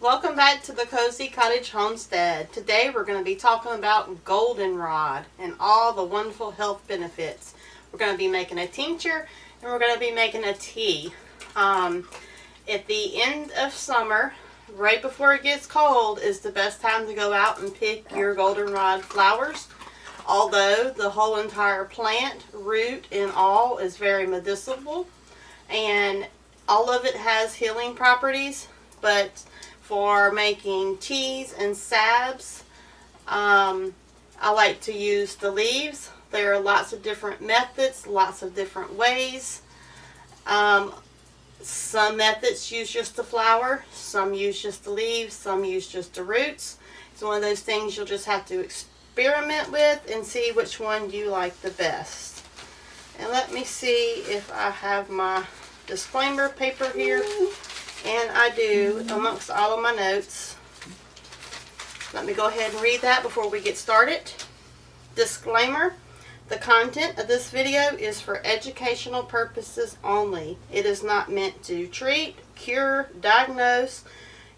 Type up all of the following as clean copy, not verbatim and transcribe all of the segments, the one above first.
Welcome back to the Cozy Cottage Homestead. Today we're going to be talking about goldenrod and all the wonderful health benefits. We're going to be making a tincture and we're going to be making a tea. At the end of summer, right before it gets cold, is the best time to go out and pick your goldenrod flowers. Although the whole entire plant, root and all, is very medicinal and all of it has healing properties, but for making teas and salves, I like to use the leaves. There are lots of different methods, lots of different ways. Some methods use just the flower, some use just the leaves, some use just the roots. It's one of those things you'll just have to experiment with and see which one you like the best. And let me see if I have my disclaimer paper here. And I do, amongst all of my notes. Let me go ahead and read that before we get started. Disclaimer: the content of this video is for educational purposes only. It is not meant to treat, cure, diagnose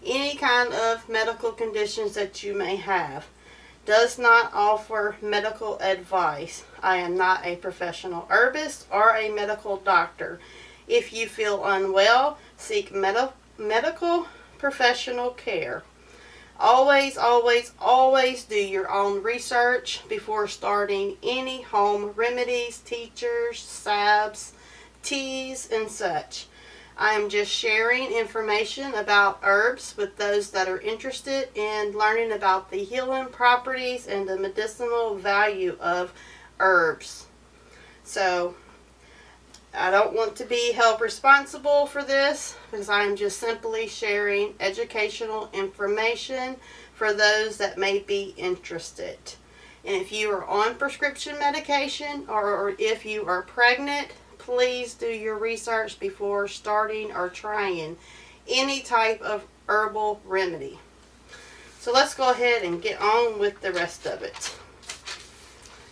any kind of medical conditions that you may have. Does not offer medical advice. I am not a professional herbalist or a medical doctor. If you feel unwell, seek medical professional care. Always, always, always do your own research before starting any home remedies, tinctures, salves, teas, and such. I am just sharing information about herbs with those that are interested in learning about the healing properties and the medicinal value of herbs. So, I don't want to be held responsible for this because I'm just simply sharing educational information for those that may be interested. And if you are on prescription medication or if you are pregnant, please do your research before starting or trying any type of herbal remedy. So let's go ahead and get on with the rest of it.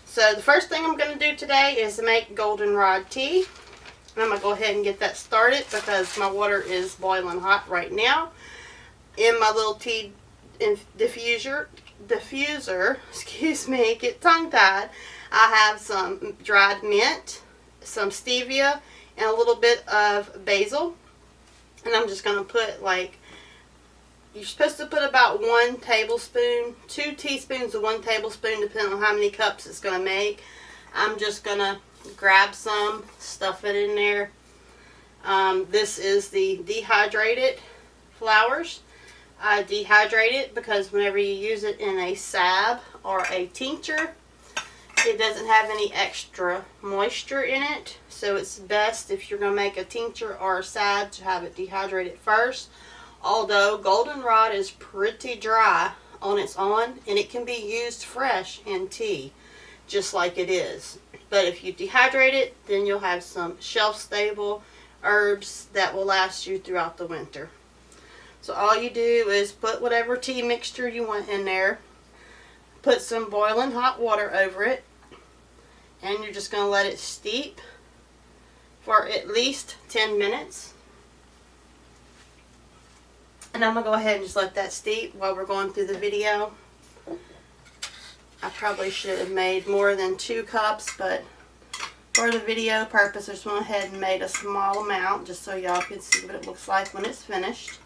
So the first thing I'm going to do today is make goldenrod tea. I'm going to go ahead and get that started because my water is boiling hot right now. In my little tea diffuser, excuse me, get tongue-tied, I have some dried mint, some stevia, and a little bit of basil. And I'm just going to put you're supposed to put about 1 tablespoon, 2 teaspoons of 1 tablespoon, depending on how many cups it's going to make. I'm just going to grab some, stuff it in there. This is the dehydrated flowers. I dehydrate it because whenever you use it in a salve or a tincture, it doesn't have any extra moisture in it. So it's best if you're going to make a tincture or a salve to have it dehydrated first. Although goldenrod is pretty dry on its own and it can be used fresh in tea, just like it is. But if you dehydrate it, then you'll have some shelf-stable herbs that will last you throughout the winter. So all you do is put whatever tea mixture you want in there, put some boiling hot water over it, and you're just going to let it steep for at least 10 minutes. And I'm going to go ahead and just let that steep while we're going through the video. I probably should have made more than 2 cups, but for the video purpose, I just went ahead and made a small amount just so y'all can see what it looks like when it's finished.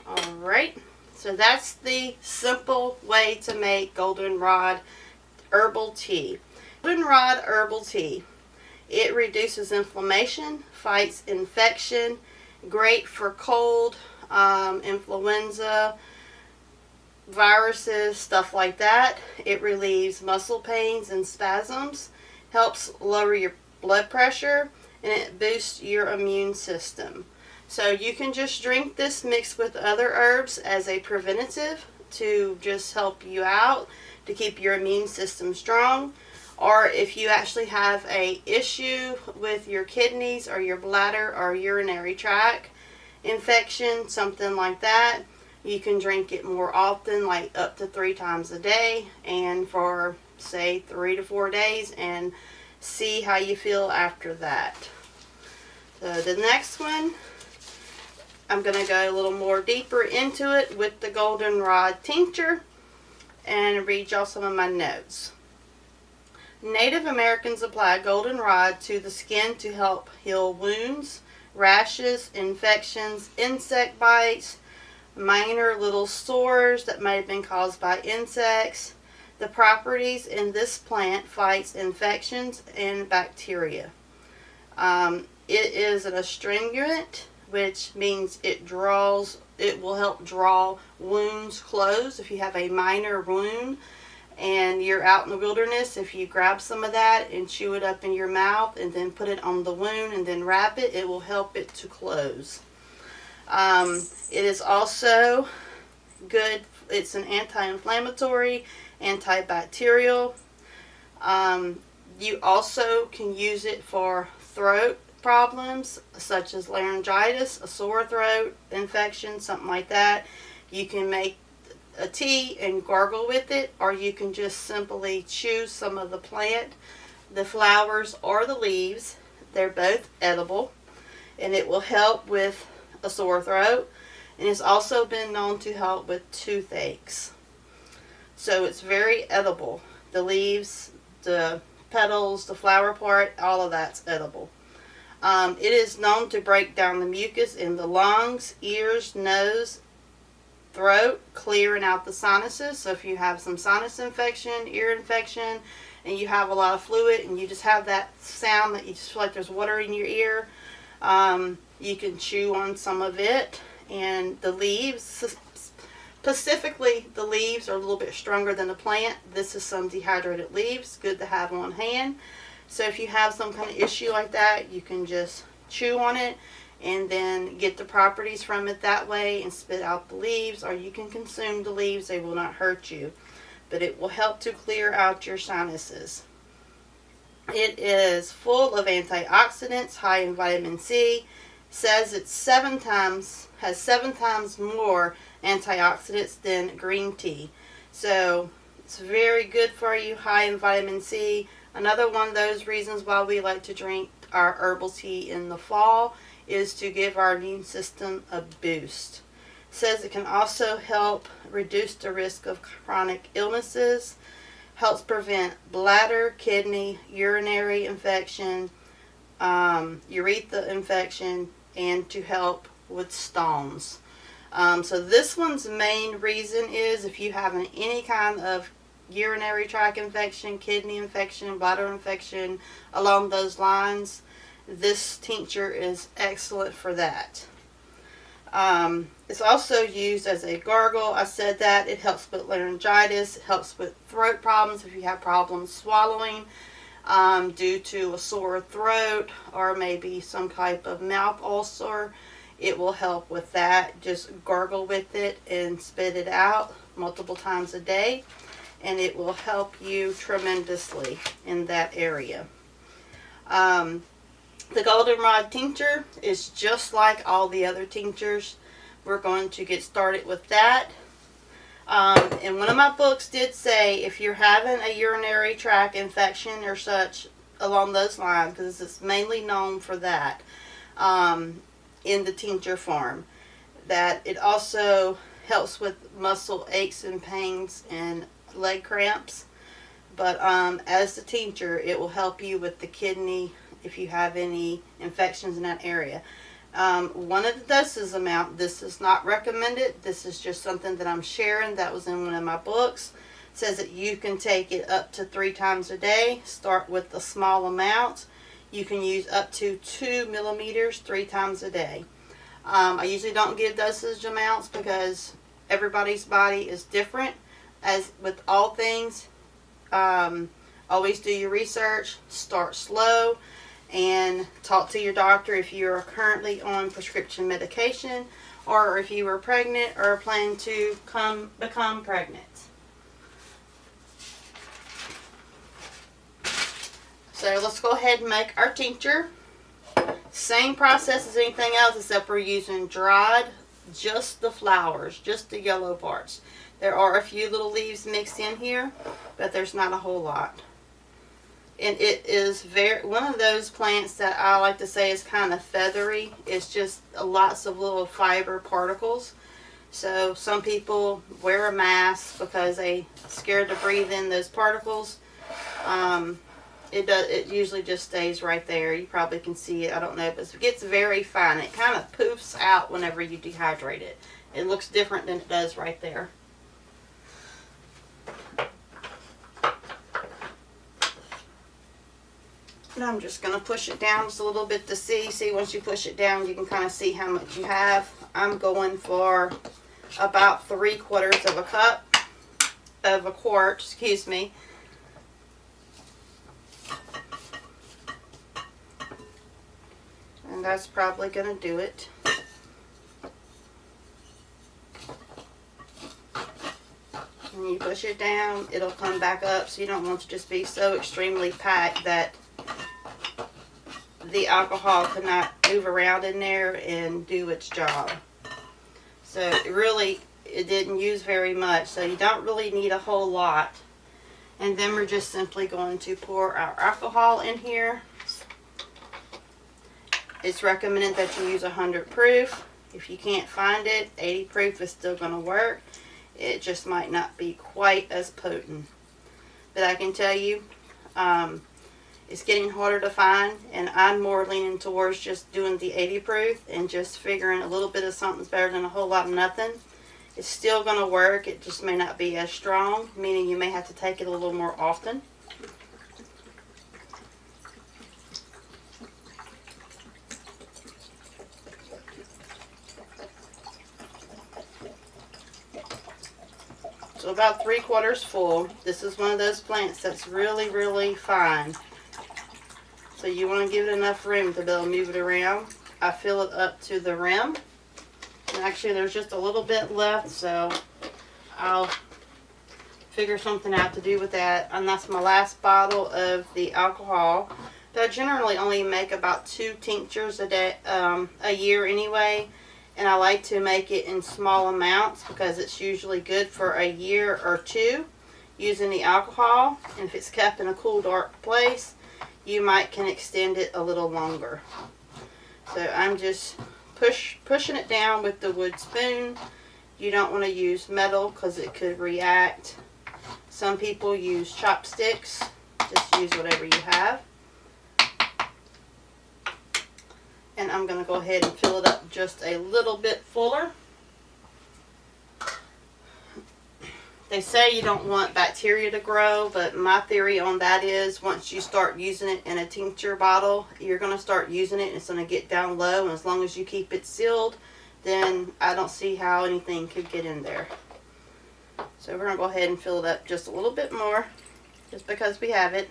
Alright, so that's the simple way to make goldenrod herbal tea. Goldenrod herbal tea. It reduces inflammation, fights infection, great for cold, influenza, viruses, stuff like that. It relieves muscle pains and spasms, helps lower your blood pressure, and it boosts your immune system. So you can just drink this mixed with other herbs as a preventative to just help you out, to keep your immune system strong. Or if you actually have a issue with your kidneys or your bladder or urinary tract infection, something like that, you can drink it more often, like up to 3 times a day, and for say 3 to 4 days, and See how you feel after that. So the next one, I'm going to go a little more deeper into it with the Goldenrod Tincture and read y'all some of my notes. Native Americans apply goldenrod to the skin to help heal wounds, rashes, infections, insect bites, minor little sores that may have been caused by insects. The properties in this plant fights infections and bacteria. It is an astringent, which means it will help draw wounds closed. If you have a minor wound and you're out in the wilderness, if you grab some of that and chew it up in your mouth and then put it on the wound and then wrap it, it will help it to close. It is also good. It's an anti-inflammatory, antibacterial. You also can use it for throat problems such as laryngitis, a sore throat infection, something like that. You can make a tea and gargle with it, or you can just simply chew some of the plant, the flowers or the leaves. They're both edible, and it will help with a sore throat, and it's also been known to help with toothaches. So it's very edible. The leaves, the petals, the flower part, all of that's edible. It is known to break down the mucus in the lungs, ears, nose, throat, clearing out the sinuses. So if you have some sinus infection, ear infection, and you have a lot of fluid and you just have that sound that you just feel like there's water in your ear, you can chew on some of it. And the leaves, specifically the leaves, are a little bit stronger than the plant. This is some dehydrated leaves, good to have on hand. So if you have some kind of issue like that, you can just chew on it and then get the properties from it that way and spit out the leaves, or you can consume the leaves. They will not hurt you, but it will help to clear out your sinuses. It is full of antioxidants, high in vitamin C. Says it's has 7 times more antioxidants than green tea. So it's very good for you, high in vitamin C. Another one of those reasons why we like to drink our herbal tea in the fall is to give our immune system a boost. Says it can also help reduce the risk of chronic illnesses, helps prevent bladder, kidney, urinary infection, urethra infection, and to help with stones. So this one's main reason is if you have any kind of urinary tract infection, kidney infection, bladder infection, along those lines, this tincture is excellent for that. It's also used as a gargle. I said that. It helps with laryngitis. It helps with throat problems if you have problems swallowing due to a sore throat or maybe some type of mouth ulcer. It will help with that. Just gargle with it and spit it out multiple times a day, and it will help you tremendously in that area. The Goldenrod Tincture is just like all the other tinctures. We're going to get started with that. And one of my books did say if you're having a urinary tract infection or such along those lines, because it's mainly known for that in the tincture form, that it also helps with muscle aches and pains and leg cramps. But as the tincture, it will help you with the kidney if you have any infections in that area. One of the doses amount, this is not recommended. This is just something that I'm sharing. That was in one of my books. It says that you can take it up to 3 times a day. Start with a small amount. You can use up to 2 millimeters 3 times a day. I usually don't give dosage amounts because everybody's body is different. As with all things, always do your research. Start slow. And talk to your doctor if you are currently on prescription medication or if you are pregnant or plan to become pregnant. So let's go ahead and make our tincture. Same process as anything else except we're using dried, just the flowers, just the yellow parts. There are a few little leaves mixed in here, but there's not a whole lot. And it is one of those plants that I like to say is kind of feathery. It's just lots of little fiber particles. So some people wear a mask because they scared to breathe in those particles. It usually just stays right there. You probably can see it. I don't know, but it gets very fine. It kind of poofs out whenever you dehydrate it. It looks different than it does right there. And I'm just going to push it down just a little bit to see. See, once you push it down, you can kind of see how much you have. I'm going for about 3/4 of a cup, of a quart, excuse me. And that's probably going to do it. When you push it down, it'll come back up, so you don't want to just be so extremely packed that the alcohol cannot move around in there and do its job. So it didn't use very much, so you don't really need a whole lot. And then we're just simply going to pour our alcohol in here. It's recommended that you use 100 proof. If you can't find it, 80 proof is still going to work. It just might not be quite as potent. But I can tell you, it's getting harder to find, and I'm more leaning towards just doing the 80 proof and just figuring a little bit of something's better than a whole lot of nothing. It's still going to work. It just may not be as strong, meaning you may have to take it a little more often. So about 3/4 full. This is one of those plants that's really, really fine. So you want to give it enough room to be able to move it around. I fill it up to the rim. And actually there's just a little bit left, so I'll figure something out to do with that. And that's my last bottle of the alcohol. But I generally only make about 2 tinctures a day, a year anyway. And I like to make it in small amounts because it's usually good for a year or 2 using the alcohol. And if it's kept in a cool, dark place, you can extend it a little longer. So I'm just pushing it down with the wood spoon. You don't want to use metal because it could react. Some people use chopsticks. Just use whatever you have. And I'm going to go ahead and fill it up just a little bit fuller. They say you don't want bacteria to grow, but my theory on that is once you start using it in a tincture bottle, you're going to start using it and it's going to get down low. And as long as you keep it sealed, then I don't see how anything could get in there. So we're going to go ahead and fill it up just a little bit more, just because we have it.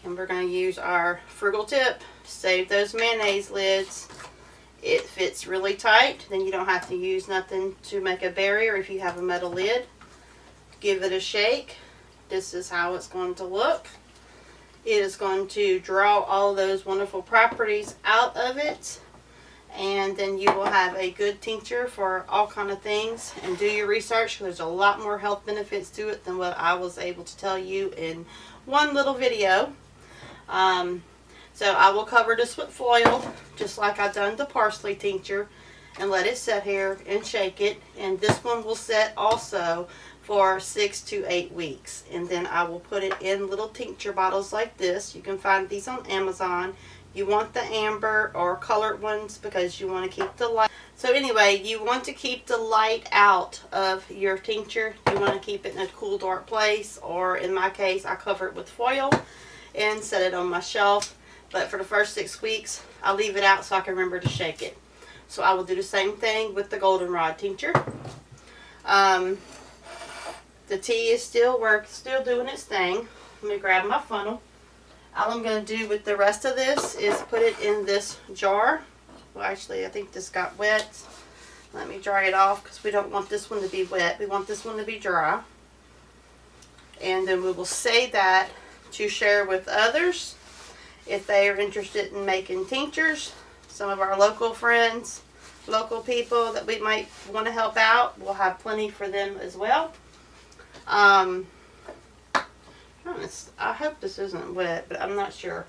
And we're going to use our frugal tip. Save those mayonnaise lids. It fits really tight. Then you don't have to use nothing to make a barrier if you have a metal lid. Give it a shake. This is how it's going to look. It is going to draw all those wonderful properties out of it. And then you will have a good tincture for all kind of things. And do your research. There's a lot more health benefits to it than what I was able to tell you in one little video. So I will cover this with foil, just like I've done the parsley tincture, and let it sit here and shake it. And this one will set also for 6 to 8 weeks. And then I will put it in little tincture bottles like this. You can find these on Amazon. You want the amber or colored ones because you want to keep the light. So anyway, you want to keep the light out of your tincture. You want to keep it in a cool, dark place, or in my case, I cover it with foil and set it on my shelf. But for the first 6 weeks, I'll leave it out so I can remember to shake it. So I will do the same thing with the Goldenrod tincture. The tea is still doing its thing. Let me grab my funnel. All I'm going to do with the rest of this is put it in this jar. Well, actually, I think this got wet. Let me dry it off because we don't want this one to be wet. We want this one to be dry. And then we will save that to share with others if they are interested in making tinctures. Some of our local friends, local people that we might want to help out, we'll have plenty for them as well. I hope this isn't wet, but I'm not sure.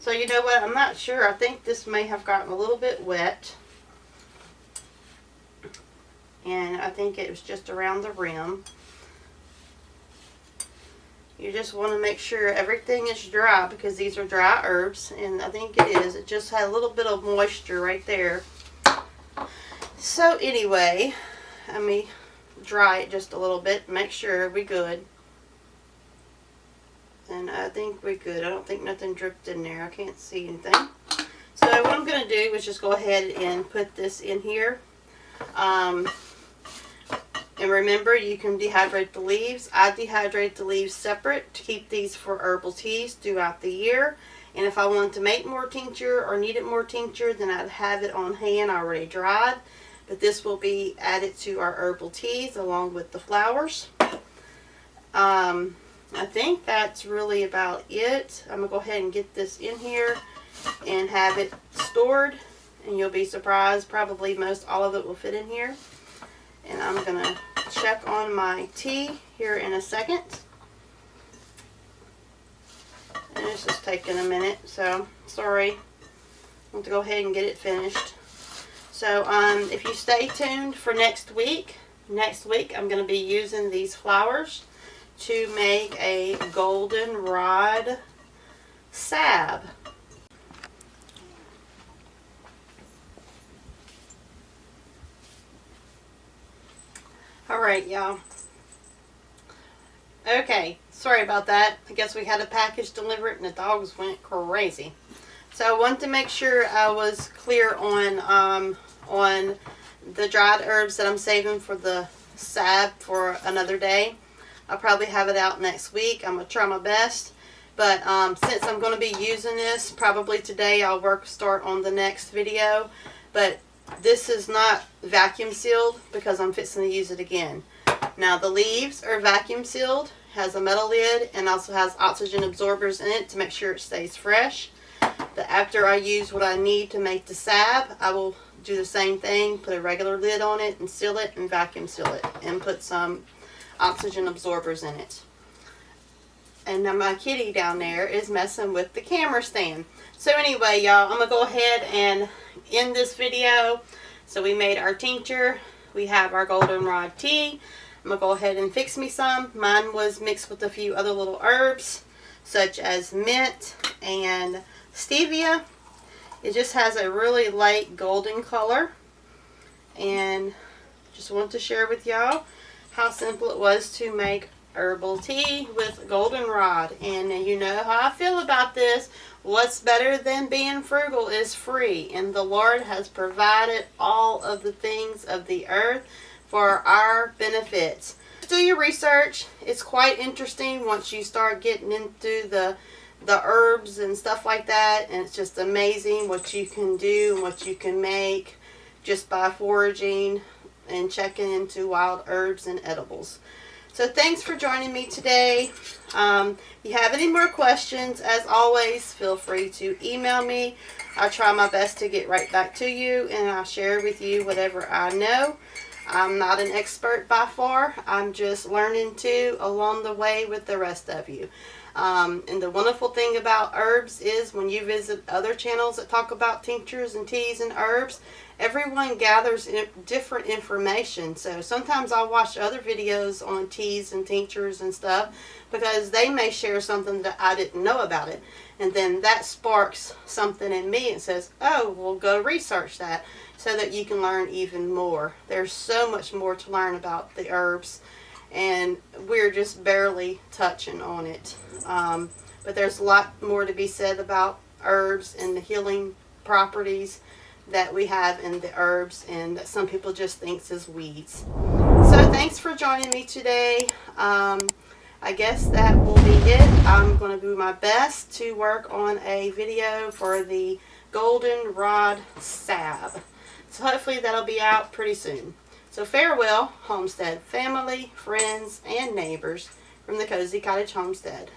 So you know what? I'm not sure. I think this may have gotten a little bit wet. And I think it was just around the rim. You just want to make sure everything is dry because these are dry herbs. And I think it is. It just had a little bit of moisture right there. So anyway, let me dry it just a little bit. Make sure we're good. And I think we're good. I don't think nothing dripped in there. I can't see anything. So what I'm going to do is just go ahead and put this in here. And remember, you can dehydrate the leaves. I dehydrate the leaves separate to keep these for herbal teas throughout the year. And if I wanted to make more tincture or needed more tincture, then I'd have it on hand already dried. But this will be added to our herbal teas along with the flowers. I think that's really about it. I'm going to go ahead and get this in here and have it stored. And you'll be surprised, probably most all of it will fit in here. And I'm going to check on my tea here in a second. And it's just taking a minute, so sorry. I want to go ahead and get it finished. So if you stay tuned for next week I'm going to be using these flowers to make a Goldenrod Salve. Alright, y'all. Okay, sorry about that. I guess we had a package delivered and the dogs went crazy. So I wanted to make sure I was clear on the dried herbs that I'm saving for the salve for another day. I'll probably have it out next week. I'm going to try my best. But since I'm going to be using this, probably today I'll start on the next video. But this is not vacuum sealed because I'm fixing to use it again. Now the leaves are vacuum sealed, has a metal lid, and also has oxygen absorbers in it to make sure it stays fresh. But after I use what I need to make the salve, I will do the same thing, put a regular lid on it and seal it and vacuum seal it and put some oxygen absorbers in it. And now my kitty down there is messing with the camera stand. So anyway, y'all, I'm going to go ahead and end this video. So we made our tincture. We have our goldenrod tea. I'm going to go ahead and fix me some. Mine was mixed with a few other little herbs, such as mint and stevia. It just has a really light golden color. And just want to share with y'all how simple it was to make herbal tea with goldenrod. And you know how I feel about this. What's better than being frugal is free. And the Lord has provided all of the things of the earth for our benefits. Do your research. It's quite interesting once you start getting into the herbs and stuff like that. And it's just amazing what you can do and what you can make just by foraging and checking into wild herbs and edibles. So thanks for joining me today. If you have any more questions, as always, feel free to email me. I'll try my best to get right back to you, and I'll share with you whatever I know. I'm not an expert by far. I'm just learning too along the way with the rest of you. And the wonderful thing about herbs is when you visit other channels that talk about tinctures and teas and herbs, everyone gathers different information. So sometimes I'll watch other videos on teas and tinctures and stuff because they may share something that I didn't know about it. And then that sparks something in me and says, oh, well, go research that so that you can learn even more. There's so much more to learn about the herbs, and we're just barely touching on it. But there's a lot more to be said about herbs and the healing properties that we have in the herbs, and that some people just think is weeds. So thanks for joining me today. I guess that will be it. I'm going to do my best to work on a video for the Goldenrod Salve. So hopefully that'll be out pretty soon. So farewell, Homestead family, friends, and neighbors from the Cozy Cottage Homestead.